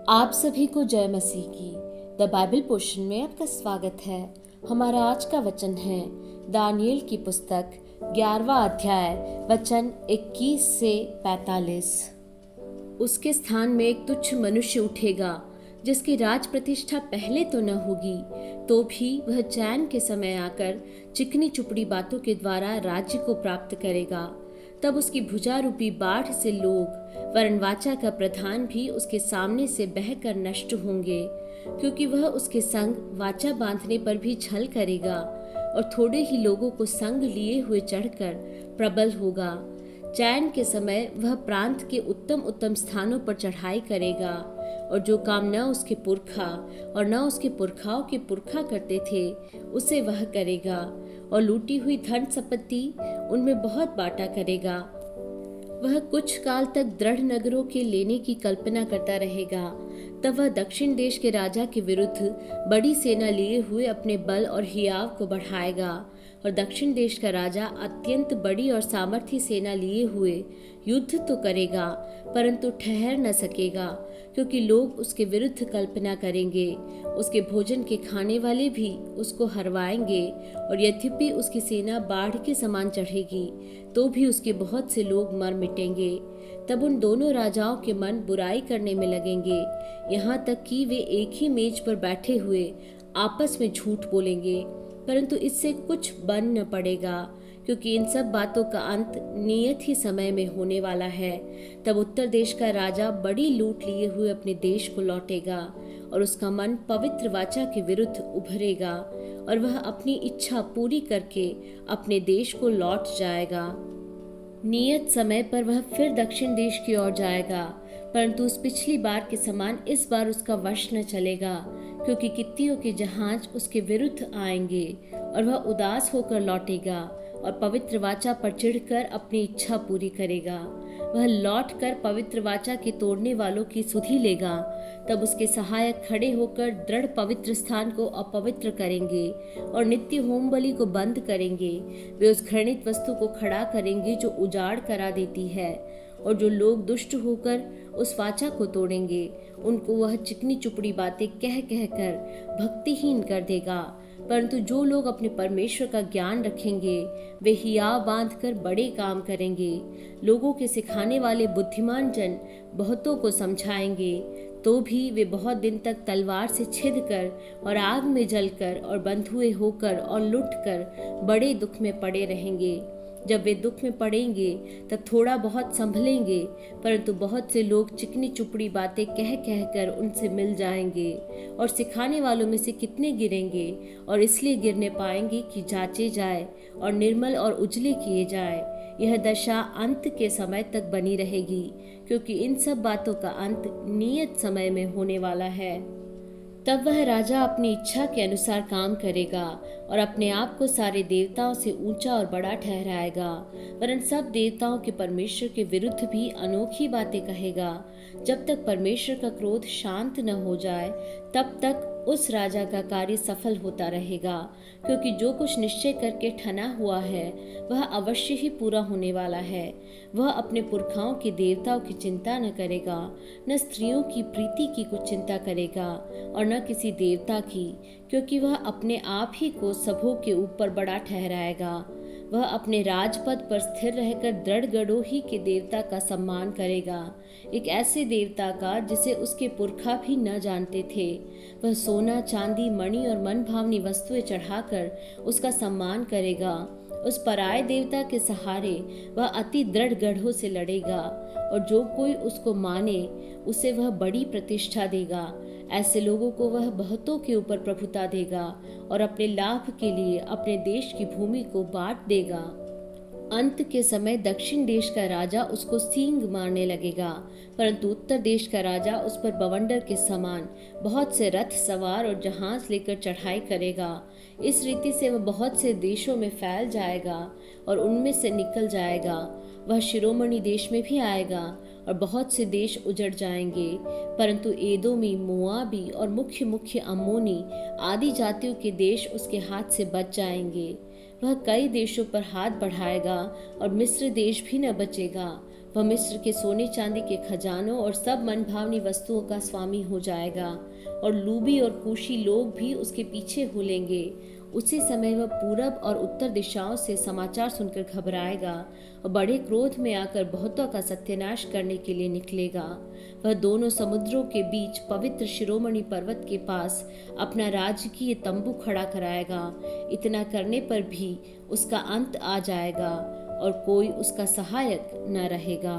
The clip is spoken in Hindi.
आप सभी को जय मसीह की द बाइबल पोर्शन में आपका स्वागत है। हमारा आज का वचन है दानिएल की पुस्तक 11वां अध्याय वचन 21 से 45। उसके स्थान में एक तुच्छ मनुष्य उठेगा जिसकी राज प्रतिष्ठा पहले तो न होगी, तो भी वह चैन के समय आकर चिकनी चुपड़ी बातों के द्वारा राज्य को प्राप्त करेगा। तब उसकी भुजा रूपी बाढ़ से लोग वरन वाचा का प्रधान भी उसके सामने से बहकर नष्ट होंगे, क्योंकि वह उसके संग वाचा बांधने पर भी छल करेगा और थोड़े ही लोगों को संग लिए हुए चढ़कर प्रबल होगा। चैन के समय वह प्रांत के उत्तम उत्तम स्थानों पर चढ़ाई करेगा, और जो काम न उसके पुरखा और न उसके पुरखाओं के पुरखा करते थे उसे वह करेगा, और लूटी हुई धन संपत्ति उनमें बहुत बांटा करेगा। वह कुछ काल तक दृढ़ नगरों के लेने की कल्पना करता रहेगा। तब वह दक्षिण देश के राजा के विरुद्ध बड़ी सेना लिए हुए अपने बल और हियाव को बढ़ाएगा, और दक्षिण देश का राजा अत्यंत बड़ी और सामर्थी सेना लिए हुए युद्ध तो करेगा, परंतु ठहर न सकेगा, क्योंकि लोग उसके विरुद्ध कल्पना करेंगे। उसके भोजन के खाने वाले भी उसको हरवाएंगे, और यद्यपि उसकी सेना बाढ़ के समान चढ़ेगी, तो भी उसके बहुत से लोग मर मिटेंगे। तब उन दोनों राजाओं के मन बुराई करने में लगेंगे, यहाँ तक कि वे एक ही मेज पर बैठे हुए आपस में झूठ बोलेंगे, परंतु इससे कुछ बन न पड़ेगा, क्योंकि इन सब बातों का अंत नियत ही समय में होने वाला है। तब उत्तर देश का राजा बड़ी लूट लिए हुए अपने देश को लौटेगा, और उसका मन पवित्र वाचा के विरुद्ध उभरेगा, और वह अपनी इच्छा पूरी करके अपने देश को लौट जाएगा। नियत समय पर वह फिर दक्षिण देश की ओर जाएगा, परंतु उस पिछली बार के समान इस बार उसका वश न चलेगा, क्योंकि कित्तियों के जहाज उसके विरुद्ध आएंगे, और वह उदास होकर लौटेगा और पवित्र वाचा पर चिढ़कर अपनी इच्छा पूरी करेगा। वह लौटकर पवित्र वाचा के तोड़ने वालों की सुधि लेगा। तब उसके सहायक खड़े होकर दृढ़ पवित्र स्थान को अपवित्र करेंगे और नित्य होम बलि को बंद करेंगे। वे उस घृणित वस्तु को खड़ा करेंगे जो उजाड़ करा देती है, और जो लोग दुष्ट होकर उस वाचा को तोड़ेंगे उनको वह चिकनी चुपड़ी बातें कह कह कर भक्तिहीन कर देगा। परंतु जो लोग अपने परमेश्वर का ज्ञान रखेंगे वे हियाव बांध कर बड़े काम करेंगे। लोगों के सिखाने वाले बुद्धिमान जन बहुतों को समझाएंगे, तो भी वे बहुत दिन तक तलवार से छिद कर और आग में जलकर और बंधुए होकर और लुट कर बड़े दुख में पड़े रहेंगे। जब वे दुख में पड़ेंगे तब थोड़ा बहुत संभलेंगे, परंतु बहुत से लोग चिकनी चुपड़ी बातें कह कह कर उनसे मिल जाएंगे, और सिखाने वालों में से कितने गिरेंगे और इसलिए गिरने पाएंगे कि जांचे जाए और निर्मल और उजले किए जाए। यह दशा अंत के समय तक बनी रहेगी, क्योंकि इन सब बातों का अंत नियत समय में होने वाला है। तब वह राजा अपनी इच्छा के अनुसार काम करेगा और अपने आप को सारे देवताओं से ऊंचा और बड़ा ठहराएगा, वरन सब देवताओं के परमेश्वर के विरुद्ध भी अनोखी बातें कहेगा। जब तक परमेश्वर का क्रोध शांत न हो जाए तब तक उस राजा का कार्य सफल होता रहेगा, क्योंकि जो कुछ निश्चय करके ठना हुआ है वह अवश्य ही पूरा होने वाला है। वह अपने पुरखाओं के देवताओं की चिंता न करेगा, न स्त्रियों की प्रीति की कुछ चिंता करेगा, और न किसी देवता की, क्योंकि वह अपने आप ही को सबों के ऊपर बड़ा ठहराएगा। वह अपने राजपद पर स्थिर रहकर दृढ़ गढ़ों ही के देवता का सम्मान करेगा, एक ऐसे देवता का जिसे उसके पुरखा भी न जानते थे। वह सोना, चांदी, मणि और मन भावनी वस्तुएं चढ़ाकर उसका सम्मान करेगा। उस पराये देवता के सहारे वह अति दृढ़ गढ़ों से लड़ेगा, और जो कोई उसको माने उसे वह बड़ी प्रतिष्ठा देगा। ऐसे लोगों को वह बहुतों के ऊपर प्रभुता देगा और अपने लाभ के लिए अपने देश की भूमि को बांट देगा। अंत के समय दक्षिण देश का राजा उसको सींग मारने लगेगा, परंतु उत्तर देश का राजा उस पर बवंडर के समान बहुत से रथ सवार और जहाज लेकर चढ़ाई करेगा। इस रीति से वह बहुत से देशों में फैल जाएगा और उनमें से निकल जाएगा। वह शिरोमणि देश में भी आएगा और बहुत से देश उजड़ जाएंगे, परंतु एदोमी, मोआबी और मुख्य मुख्य अम्मोनी आदि जातियों के देश उसके हाथ से बच जाएंगे। वह कई देशों पर हाथ बढ़ाएगा और मिस्र देश भी न बचेगा, वह मिस्र के सोने चांदी के खजानों और सब मनभावनी वस्तुओं का स्वामी हो जाएगा, और लूबी और कूशी लोग भी उसके पीछे हुलेंगे। उसी समय वह पूरब और उत्तर दिशाओं से समाचार सुनकर घबराएगा और बड़े क्रोध में आकर बहुतों का सत्यानाश करने के लिए निकलेगा। वह दोनों समुद्रों के बीच पवित्र शिरोमणि पर्वत के पास अपना राजकीय तंबू खड़ा कराएगा। इतना करने पर भी उसका अंत आ जाएगा और कोई उसका सहायक न रहेगा।